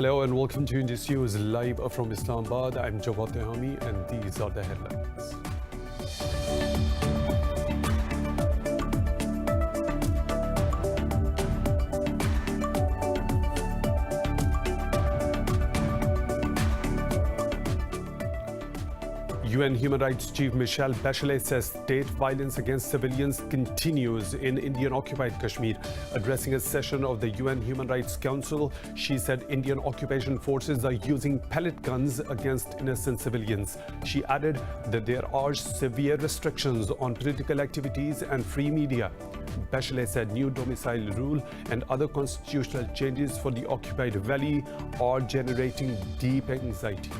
Hello and welcome to Indus News live from Islamabad. I'm Jawad Tehami and these are the headlines. UN Human Rights Chief Michelle Bachelet says state violence against civilians continues in Indian-occupied Kashmir. Addressing a session of the UN Human Rights Council, she said Indian occupation forces are using pellet guns against innocent civilians. She added that there are severe restrictions on political activities and free media. Bachelet said new domicile rule and other constitutional changes for the occupied valley are generating deep anxiety.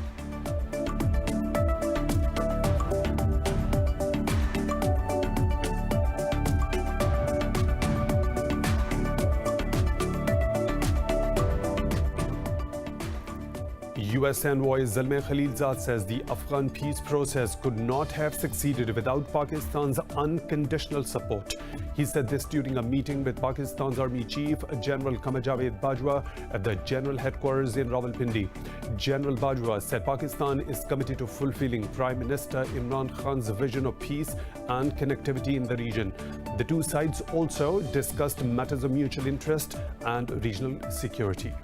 US envoy Zalmay Khalilzad says the Afghan peace process could not have succeeded without Pakistan's unconditional support. He said this during a meeting with Pakistan's Army Chief General Qamar Javed Bajwa at the General Headquarters in Rawalpindi. General Bajwa said Pakistan is committed to fulfilling Prime Minister Imran Khan's vision of peace and connectivity in the region. The two sides also discussed matters of mutual interest and regional security.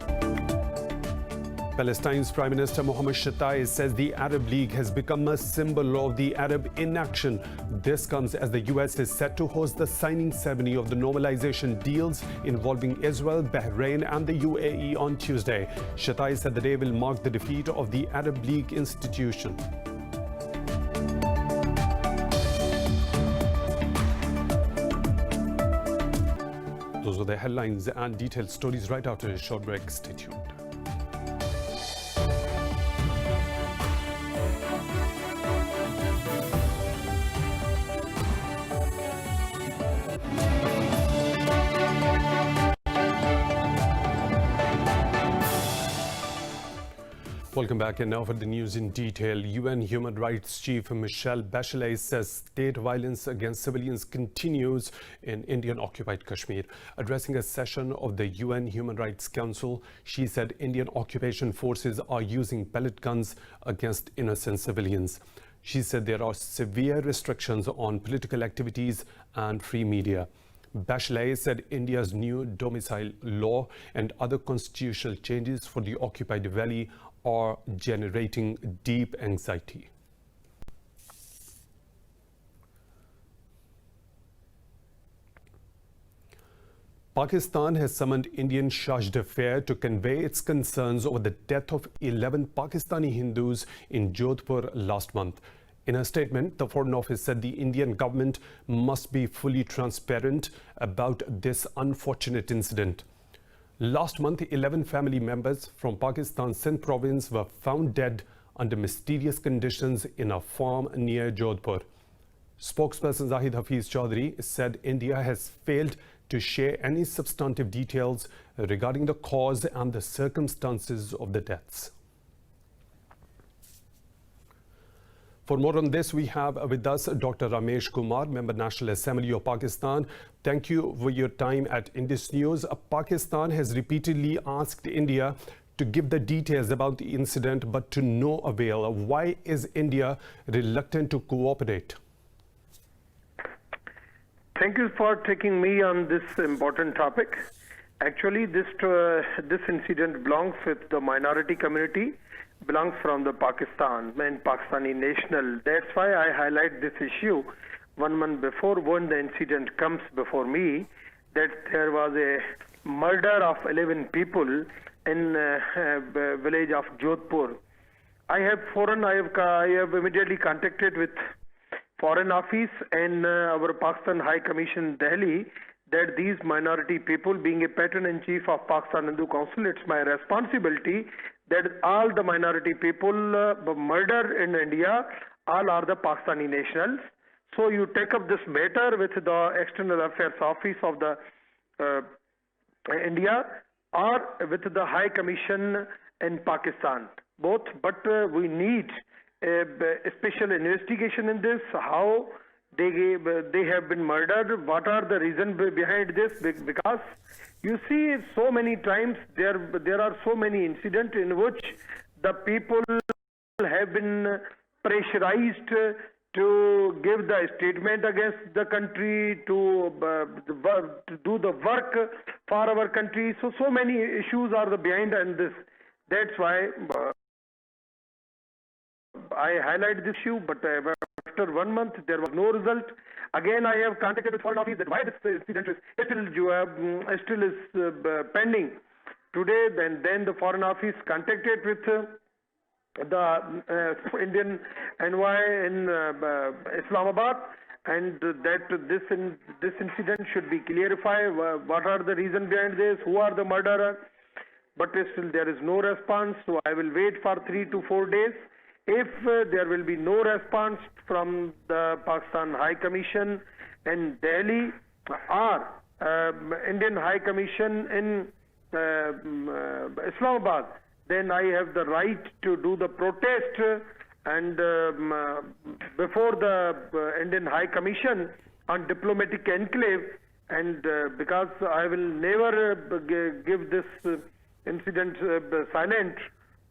Palestine's Prime Minister Mohammed Shatayyeh says the Arab League has become a symbol of the Arab inaction. This comes as the US is set to host the signing ceremony of the normalization deals involving Israel, Bahrain and the UAE on Tuesday. Shatayyeh said the day will mark the defeat of the Arab League institution. Those were the headlines and detailed stories right after a short break. Stay tuned. Welcome back, and now for the news in detail. UN Human Rights Chief Michelle Bachelet says state violence against civilians continues in Indian-occupied Kashmir. Addressing a session of the UN Human Rights Council, she said Indian occupation forces are using pellet guns against innocent civilians. She said there are severe restrictions on political activities and free media. Bachelet said India's new domicile law and other constitutional changes for the occupied valley are generating deep anxiety. Pakistan has summoned Indian charge d'affaires to convey its concerns over the death of 11 Pakistani Hindus in Jodhpur last month. In a statement, the Foreign Office said the Indian government must be fully transparent about this unfortunate incident. Last month, 11 family members from Pakistan's Sindh province were found dead under mysterious conditions in a farm near Jodhpur. Spokesperson Zahid Hafiz Chaudhry said India has failed to share any substantive details regarding the cause and the circumstances of the deaths. For more on this, we have with us Dr. Ramesh Kumar, Member National Assembly of Pakistan. Thank you for your time at Indus News. Pakistan has repeatedly asked India to give the details about the incident, but to no avail. Why is India reluctant to cooperate? Thank you for taking me on this important topic. Actually, this incident belongs with the minority community, belongs from the Pakistan and Pakistani national. That's why I highlight this issue 1 month before when the incident comes before me, that there was a murder of 11 people in village of Jodhpur. I have immediately contacted with Foreign Office and our Pakistan High Commission Delhi that these minority people, being a patron-in-chief of Pakistan Hindu Council, it's my responsibility that all the minority people murdered in India, all are the Pakistani nationals. So you take up this matter with the External Affairs Office of the India or with the High Commission in Pakistan, both. But we need a special investigation in this, how they have been murdered. What are the reasons behind this? Because you see, so many times there are so many incidents in which the people have been pressurized to give the statement against the country, to do the work for our country. So many issues are behind in this. That's why I highlight this issue, but after 1 month there was no result. Again, I have contacted the Foreign Office that why this incident still is pending. Today, then the Foreign Office contacted with the Indian envoy in Islamabad, and that this incident should be clarified. What are the reasons behind this? Who are the murderers? But still there is no response. So I will wait for 3 to 4 days. If there will be no response from the Pakistan High Commission in Delhi or Indian High Commission in Islamabad, then I have the right to do the protest and before the Indian High Commission on diplomatic enclave, and because I will never give this incident silent,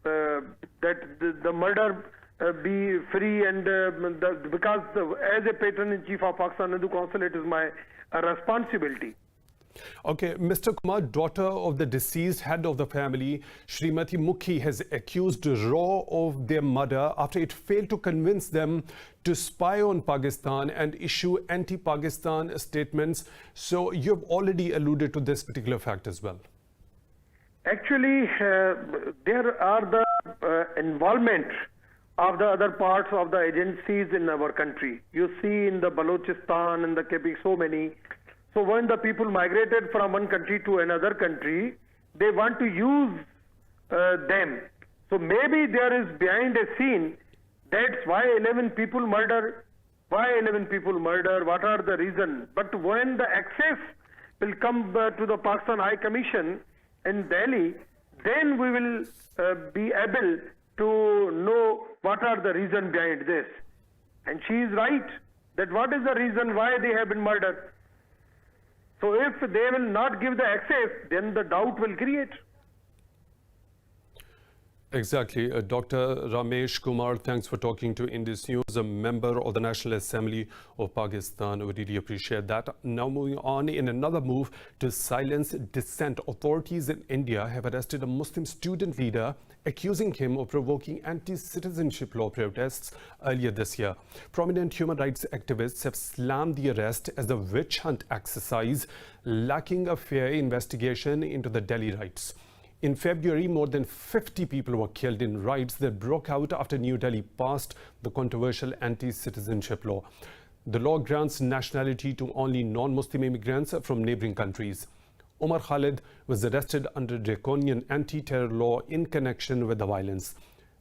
that the murder be free, and because as a patron-in-chief of Pakistan Hindu Council, it is my responsibility. Okay, Mr. Kumar, daughter of the deceased head of the family, Srimati Mukhi, has accused RAW of their murder after it failed to convince them to spy on Pakistan and issue anti-Pakistan statements. So you've already alluded to this particular fact as well. Actually, there are the involvement of the other parts of the agencies in our country. You see in the Balochistan and the Kebbi, so many. So when the people migrated from one country to another country, they want to use them. So maybe there is behind a scene, that's why 11 people murder. Why 11 people murder? What are the reasons? But when the access will come to the Pakistan High Commission in Delhi, then we will be able to know what are the reasons behind this. And she is right, that what is the reason why they have been murdered. So if they will not give the access, then the doubt will create. Exactly. Dr. Ramesh Kumar, thanks for talking to Indus News, a member of the National Assembly of Pakistan. We really appreciate that. Now moving on, in another move to silence dissent, authorities in India have arrested a Muslim student leader, accusing him of provoking anti-citizenship law protests earlier this year. Prominent human rights activists have slammed the arrest as a witch hunt exercise, lacking a fair investigation into the Delhi riots. In February, more than 50 people were killed in riots that broke out after New Delhi passed the controversial anti-citizenship law. The law grants nationality to only non-Muslim immigrants from neighboring countries. Omar Khalid was arrested under draconian anti-terror law in connection with the violence.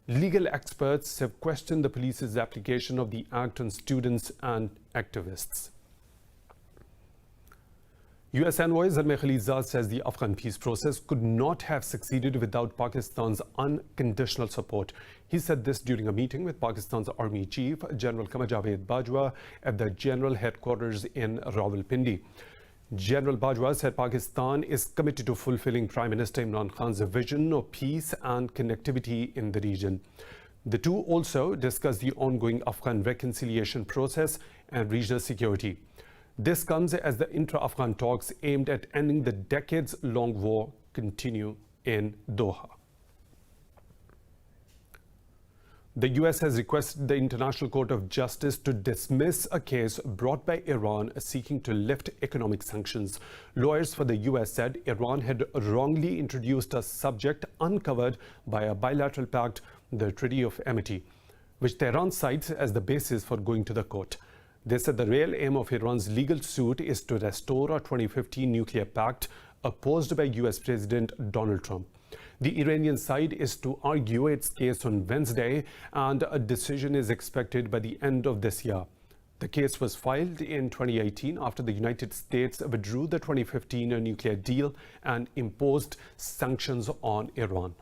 Legal experts have questioned the police's application of the act on students and activists. U.S. envoy Zalmay Khalilzad says the Afghan peace process could not have succeeded without Pakistan's unconditional support. He said this during a meeting with Pakistan's Army Chief, General Qamar Javed Bajwa, at the General Headquarters in Rawalpindi. General Bajwa said Pakistan is committed to fulfilling Prime Minister Imran Khan's vision of peace and connectivity in the region. The two also discussed the ongoing Afghan reconciliation process and regional security. This comes as the intra-Afghan talks aimed at ending the decades-long war continue in Doha. The U.S. has requested the International Court of Justice to dismiss a case brought by Iran seeking to lift economic sanctions. Lawyers for the U.S. said Iran had wrongly introduced a subject uncovered by a bilateral pact, the Treaty of Amity, which Tehran cites as the basis for going to the court. They said the real aim of Iran's legal suit is to restore a 2015 nuclear pact opposed by U.S. President Donald Trump. The Iranian side is to argue its case on Wednesday, and a decision is expected by the end of this year. The case was filed in 2018 after the United States withdrew the 2015 nuclear deal and imposed sanctions on Iran.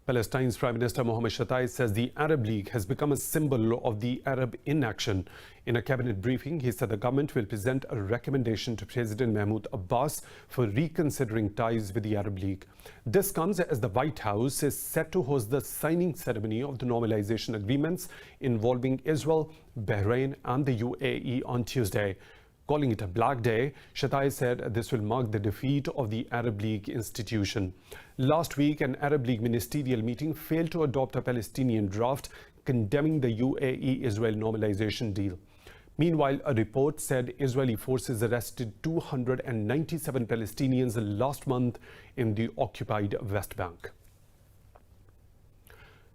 Palestine's Prime Minister Mohammed Shata'i says the Arab League has become a symbol of the Arab inaction. In a cabinet briefing, he said the government will present a recommendation to President Mahmoud Abbas for reconsidering ties with the Arab League. This comes as the White House is set to host the signing ceremony of the normalization agreements involving Israel, Bahrain and the UAE on Tuesday. Calling it a black day, Shata'i said this will mark the defeat of the Arab League institution. Last week, an Arab League ministerial meeting failed to adopt a Palestinian draft condemning the UAE-Israel normalization deal. Meanwhile, a report said Israeli forces arrested 297 Palestinians last month in the occupied West Bank.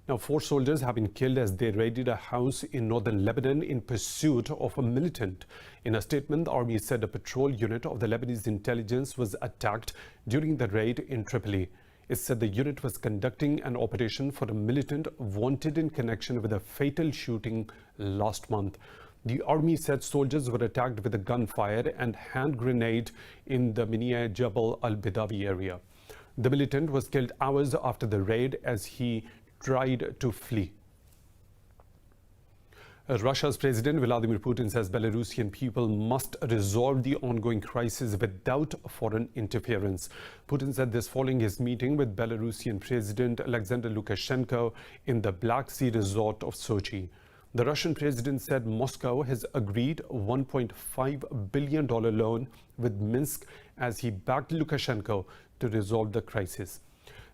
Now, 4 soldiers have been killed as they raided a house in northern Lebanon in pursuit of a militant. In a statement, the army said a patrol unit of the Lebanese intelligence was attacked during the raid in Tripoli. It said the unit was conducting an operation for a militant wanted in connection with a fatal shooting last month. The army said soldiers were attacked with a gunfire and hand grenade in the Minia Jabal al-Bidawi area. The militant was killed hours after the raid as he tried to flee. Russia's President Vladimir Putin says Belarusian people must resolve the ongoing crisis without foreign interference. Putin said this following his meeting with Belarusian President Alexander Lukashenko in the Black Sea resort of Sochi. The Russian president said Moscow has agreed a $1.5 billion loan with Minsk as he backed Lukashenko to resolve the crisis.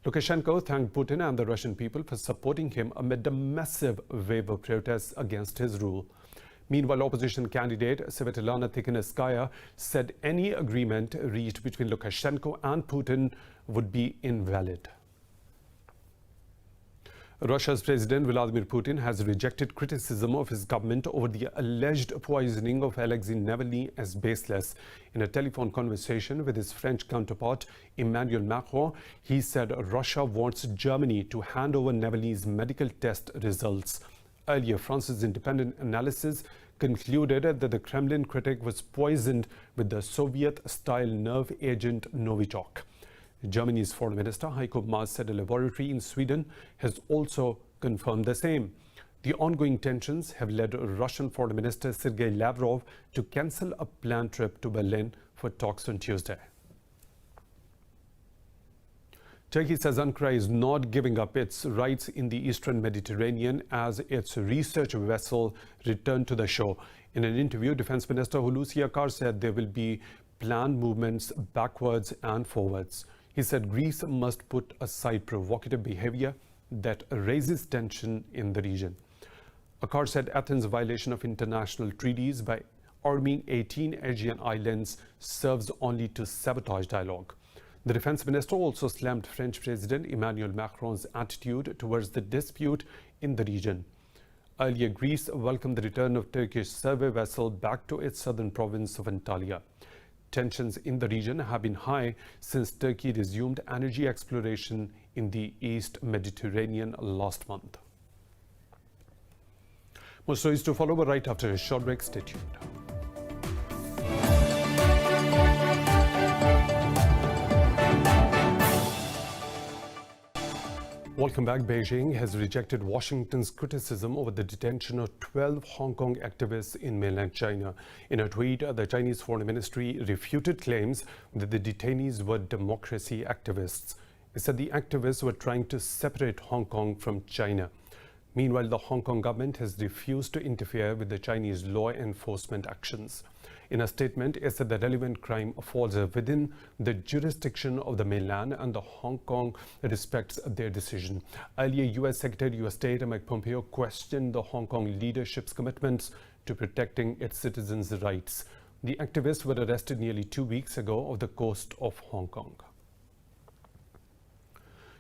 Lukashenko thanked Putin and the Russian people for supporting him amid a massive wave of protests against his rule. Meanwhile, opposition candidate Svetlana Tikhanovskaya said any agreement reached between Lukashenko and Putin would be invalid. Russia's President Vladimir Putin has rejected criticism of his government over the alleged poisoning of Alexei Navalny as baseless. In a telephone conversation with his French counterpart Emmanuel Macron, he said Russia wants Germany to hand over Navalny's medical test results. Earlier, France's independent analysis concluded that the Kremlin critic was poisoned with the Soviet-style nerve agent Novichok. Germany's Foreign Minister Heiko Maas said a laboratory in Sweden has also confirmed the same. The ongoing tensions have led Russian Foreign Minister Sergei Lavrov to cancel a planned trip to Berlin for talks on Tuesday. Turkey says Ankara is not giving up its rights in the eastern Mediterranean as its research vessel returned to the shore. In an interview, Defense Minister Hulusi Akar said there will be planned movements backwards and forwards. He said Greece must put aside provocative behavior that raises tension in the region. Akar said Athens' violation of international treaties by arming 18 Aegean islands serves only to sabotage dialogue. The defense minister also slammed French President Emmanuel Macron's attitude towards the dispute in the region. Earlier, Greece welcomed the return of Turkish survey vessel back to its southern province of Antalya. Tensions in the region have been high since Turkey resumed energy exploration in the East Mediterranean last month. More stories to follow, but right after a short break. Stay tuned. Welcome back. Beijing has rejected Washington's criticism over the detention of 12 Hong Kong activists in mainland China. In a tweet, the Chinese Foreign Ministry refuted claims that the detainees were democracy activists. It said the activists were trying to separate Hong Kong from China. Meanwhile, the Hong Kong government has refused to interfere with the Chinese law enforcement actions. In a statement, it said the relevant crime falls within the jurisdiction of the mainland and the Hong Kong respects their decision. Earlier, U.S. Secretary of State Mike Pompeo questioned the Hong Kong leadership's commitments to protecting its citizens' rights. The activists were arrested nearly 2 weeks ago off the coast of Hong Kong.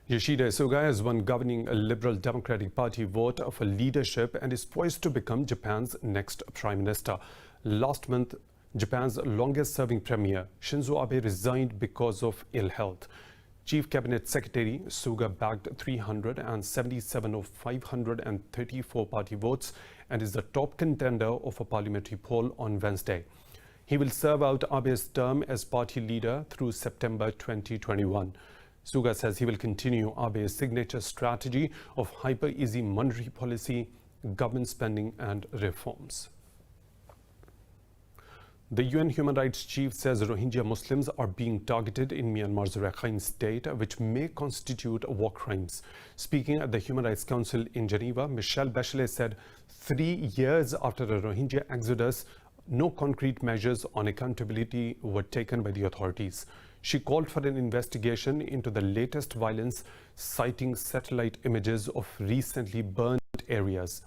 Yoshida Suga has won governing a Liberal Democratic Party vote for leadership and is poised to become Japan's next prime minister. Last month, Japan's longest-serving premier, Shinzo Abe, resigned because of ill health. Chief Cabinet Secretary Suga bagged 377 of 534 party votes and is the top contender of a parliamentary poll on Wednesday. He will serve out Abe's term as party leader through September 2021. Suga says he will continue Abe's signature strategy of hyper-easy monetary policy, government spending and reforms. The UN Human Rights Chief says Rohingya Muslims are being targeted in Myanmar's Rakhine state, which may constitute war crimes. Speaking at the Human Rights Council in Geneva, Michelle Bachelet said 3 years after the Rohingya exodus, no concrete measures on accountability were taken by the authorities. She called for an investigation into the latest violence, citing satellite images of recently burned areas.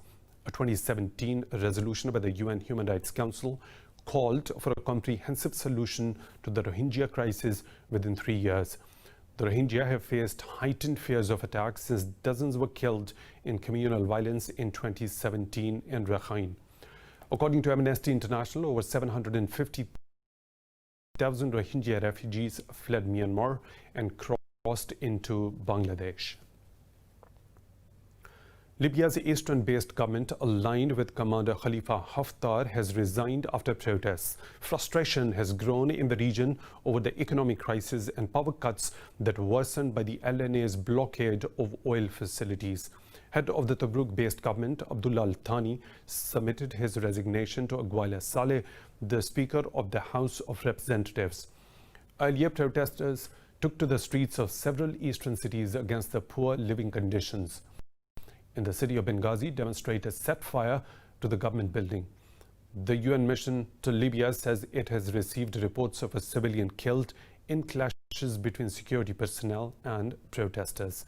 A 2017 resolution by the UN Human Rights Council called for a comprehensive solution to the Rohingya crisis within 3 years. The Rohingya have faced heightened fears of attacks since dozens were killed in communal violence in 2017 in Rakhine. According to Amnesty International, over 750,000 Rohingya refugees fled Myanmar and crossed into Bangladesh. Libya's eastern-based government, aligned with Commander Khalifa Haftar, has resigned after protests. Frustration has grown in the region over the economic crisis and power cuts that worsened by the LNA's blockade of oil facilities. Head of the Tobruk-based government, Abdullah Al-Thani, submitted his resignation to Aguila Saleh, the Speaker of the House of Representatives. Earlier, protesters took to the streets of several eastern cities against the poor living conditions. In the city of Benghazi, demonstrators set fire to the government building. The UN mission to Libya says it has received reports of a civilian killed in clashes between security personnel and protesters.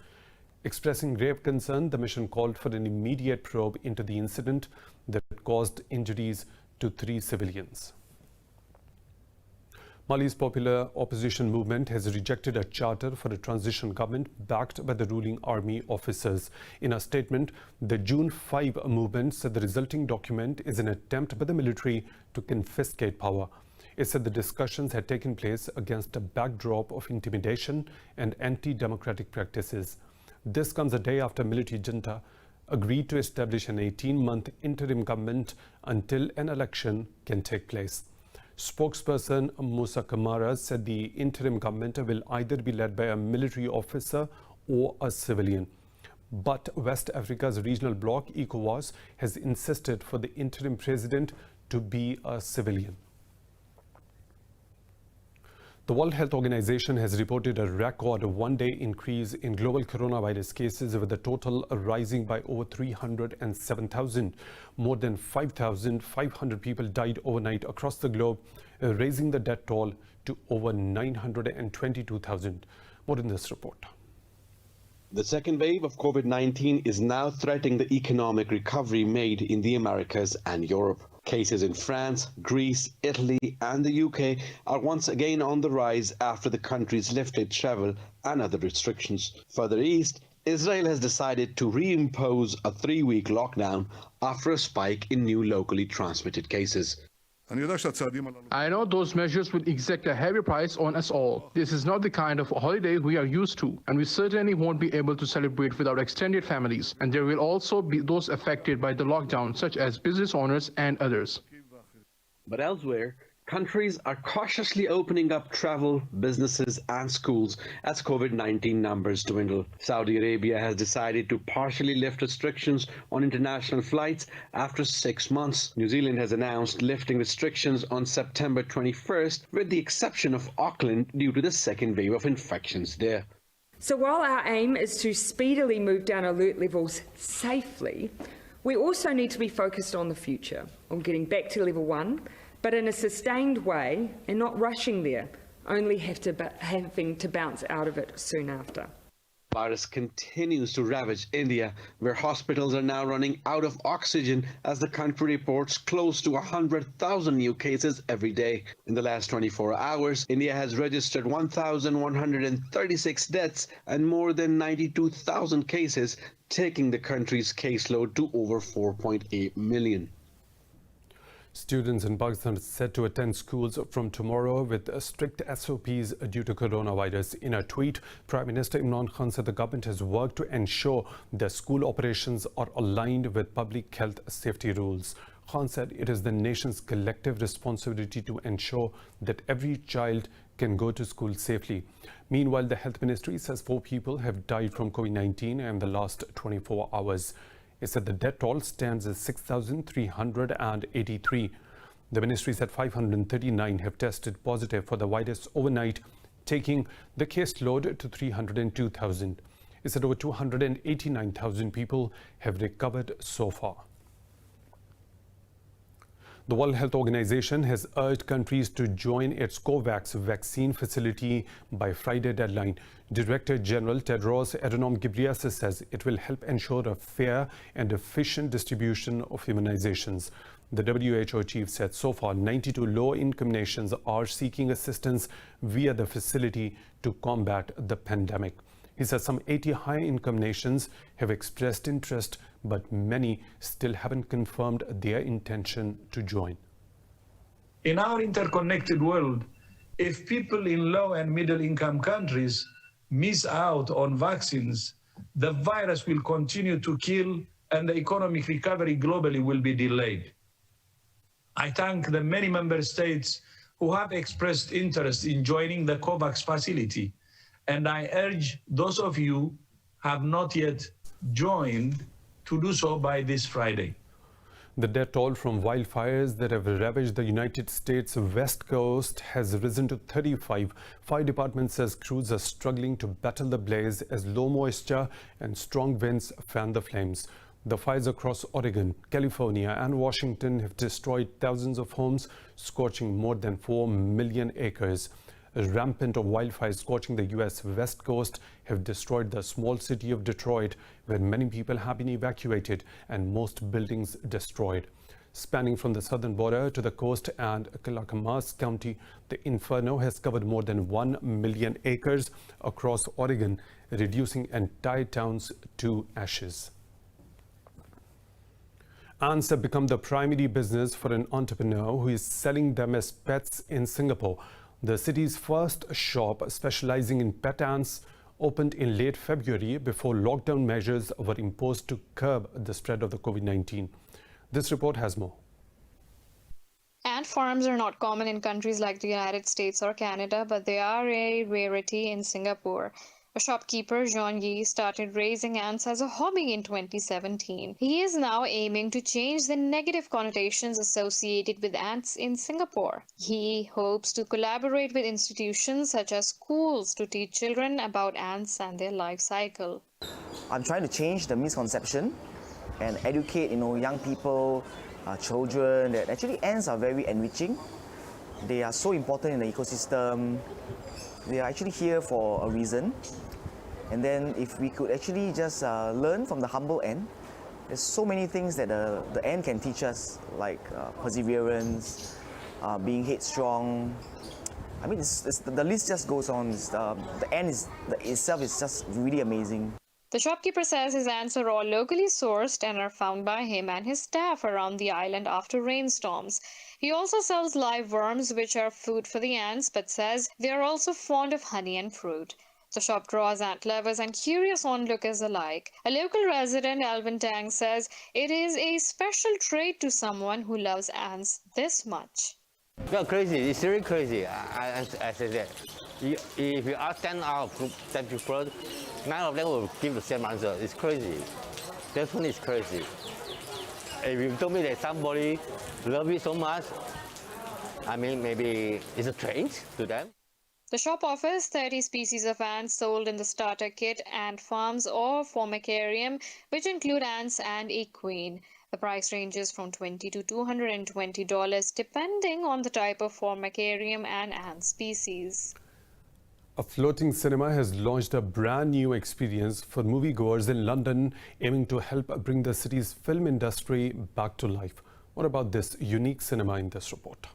Expressing grave concern, the mission called for an immediate probe into the incident that caused injuries to 3 civilians. Mali's popular opposition movement has rejected a charter for a transition government backed by the ruling army officers. In a statement, the June 5 movement said the resulting document is an attempt by the military to confiscate power. It said the discussions had taken place against a backdrop of intimidation and anti-democratic practices. This comes a day after military junta agreed to establish an 18-month interim government until an election can take place. Spokesperson Musa Kamara said the interim government will either be led by a military officer or a civilian. But West Africa's regional bloc, ECOWAS, has insisted for the interim president to be a civilian. The World Health Organization has reported a record one-day increase in global coronavirus cases, with the total rising by over 307,000. More than 5,500 people died overnight across the globe, raising the death toll to over 922,000. More in this report. The second wave of COVID-19 is now threatening the economic recovery made in the Americas and Europe. Cases in France, Greece, Italy and the UK are once again on the rise after the countries lifted travel and other restrictions. Further east, Israel has decided to reimpose a 3-week lockdown after a spike in new locally transmitted cases. I know those measures will exact a heavy price on us all. This is not the kind of holiday we are used to, and we certainly won't be able to celebrate with our extended families. And there will also be those affected by the lockdown, such as business owners and others. But elsewhere, countries are cautiously opening up travel, businesses and schools as COVID-19 numbers dwindle. Saudi Arabia has decided to partially lift restrictions on international flights after 6 months. New Zealand has announced lifting restrictions on September 21st, with the exception of Auckland due to the second wave of infections there. So while our aim is to speedily move down alert levels safely, we also need to be focused on the future, on getting back to level 1, but in a sustained way and not rushing there, only having to bounce out of it soon after. The virus continues to ravage India, where hospitals are now running out of oxygen as the country reports close to 100,000 new cases every day. In the last 24 hours, India has registered 1,136 deaths and more than 92,000 cases, taking the country's caseload to over 4.8 million. Students in Pakistan are set to attend schools from tomorrow with strict SOPs due to coronavirus. In a tweet, Prime Minister Imran Khan said the government has worked to ensure that school operations are aligned with public health safety rules. Khan said it is the nation's collective responsibility to ensure that every child can go to school safely. Meanwhile, the Health Ministry says 4 people have died from COVID-19 in the last 24 hours. It said the death toll stands at 6,383. The ministry said 539 have tested positive for the virus overnight, taking the caseload to 302,000. It said over 289,000 people have recovered so far. The World Health Organization has urged countries to join its COVAX vaccine facility by Friday deadline. Director General Tedros Adhanom Ghebreyesus says it will help ensure a fair and efficient distribution of immunizations. The WHO chief said so far 92 low-income nations are seeking assistance via the facility to combat the pandemic. He says some 80 high-income nations have expressed interest, but many still haven't confirmed their intention to join. In our interconnected world, if people in low and middle-income countries miss out on vaccines, the virus will continue to kill and the economic recovery globally will be delayed. I thank the many member states who have expressed interest in joining the COVAX facility, and I urge those of you who have not yet joined to do so by this Friday. The death toll from wildfires that have ravaged the United States West Coast has risen to 35. Fire department says crews are struggling to battle the blaze as low moisture and strong winds fan the flames. The fires across Oregon, California and Washington have destroyed thousands of homes, scorching more than 4 million acres. A rampant of wildfires scorching the U.S. West Coast have destroyed the small city of Detroit, where many people have been evacuated and most buildings destroyed. Spanning from the southern border to the coast and Clackamas County, the inferno has covered more than 1 million acres across Oregon, reducing entire towns to ashes. Ants have become the primary business for an entrepreneur who is selling them as pets in Singapore. The city's first shop specializing in pet ants opened in late February before lockdown measures were imposed to curb the spread of the COVID-19. This report has more. Ant farms are not common in countries like the United States or Canada, but they are a rarity in Singapore. A shopkeeper, John Yee, started raising ants as a hobby in 2017. He is now aiming to change the negative connotations associated with ants in Singapore. He hopes to collaborate with institutions such as schools to teach children about ants and their life cycle. I'm trying to change the misconception and educate, young people, children, that actually ants are very enriching. They are so important in the ecosystem. They are actually here for a reason. And then if we could actually just learn from the humble ant, there's so many things that the ant can teach us, like perseverance, being headstrong. I mean, the list just goes on. The ant itself is just really amazing. The shopkeeper says his ants are all locally sourced and are found by him and his staff around the island after rainstorms. He also sells live worms, which are food for the ants, but says they are also fond of honey and fruit. The shop draws ant lovers and curious onlookers alike. A local resident, Alvin Tang, says it is a special trait to someone who loves ants this much. They're crazy. It's really crazy. I say that. If you ask 10 out of 10 people, 9 of them will give the same answer. It's crazy. Definitely it's crazy. If you told me that somebody loves it so much, I mean, maybe it's a trait to them. The shop offers 30 species of ants sold in the starter kit, ant farms or formicarium, which include ants and a queen. The price ranges from $20 to $220 depending on the type of formicarium and ant species. A floating cinema has launched a brand new experience for moviegoers in London, aiming to help bring the city's film industry back to life. What about this unique cinema in this report?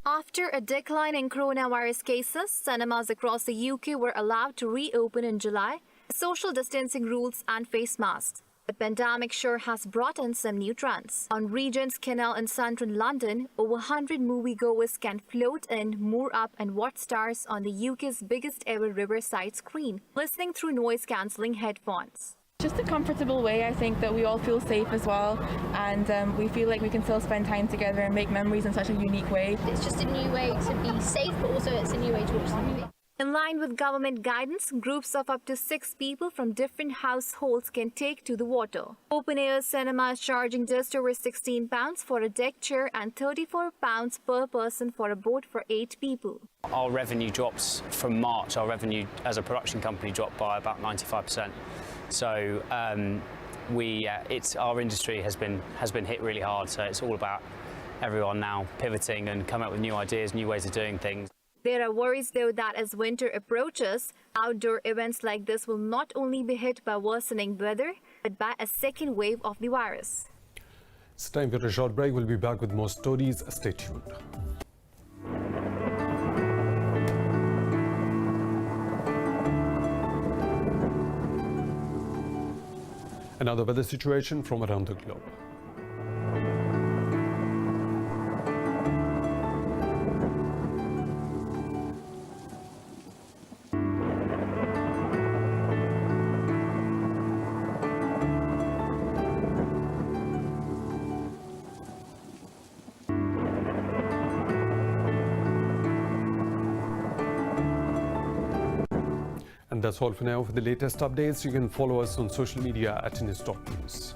After a decline in coronavirus cases, cinemas across the UK were allowed to reopen in July, social distancing rules and face masks. The pandemic sure has brought in some new trends. On Regent's Canal in central London, over 100 moviegoers can float in, moor up and watch stars on the UK's biggest ever riverside screen, listening through noise-cancelling headphones. Just a comfortable way, I think, that we all feel safe as well, and we feel like we can still spend time together and make memories in such a unique way. It's just a new way to be safe, but also it's a new way to watch the movie. In line with government guidance, groups of up to 6 people from different households can take to the water. Open-air cinema is charging just over £16 for a deck chair and £34 per person for a boat for 8 people. Our revenue drops from March. Our revenue as a production company dropped by about 95%. So our industry has been hit really hard. So it's all about everyone now pivoting and coming up with new ideas, new ways of doing things. There are worries, though, that as winter approaches, outdoor events like this will not only be hit by worsening weather, but by a second wave of the virus. It's time for a short break. We'll be back with more stories. Stay tuned. Another weather situation from around the globe. And that's all for now. For the latest updates, you can follow us on social media at Indus.news.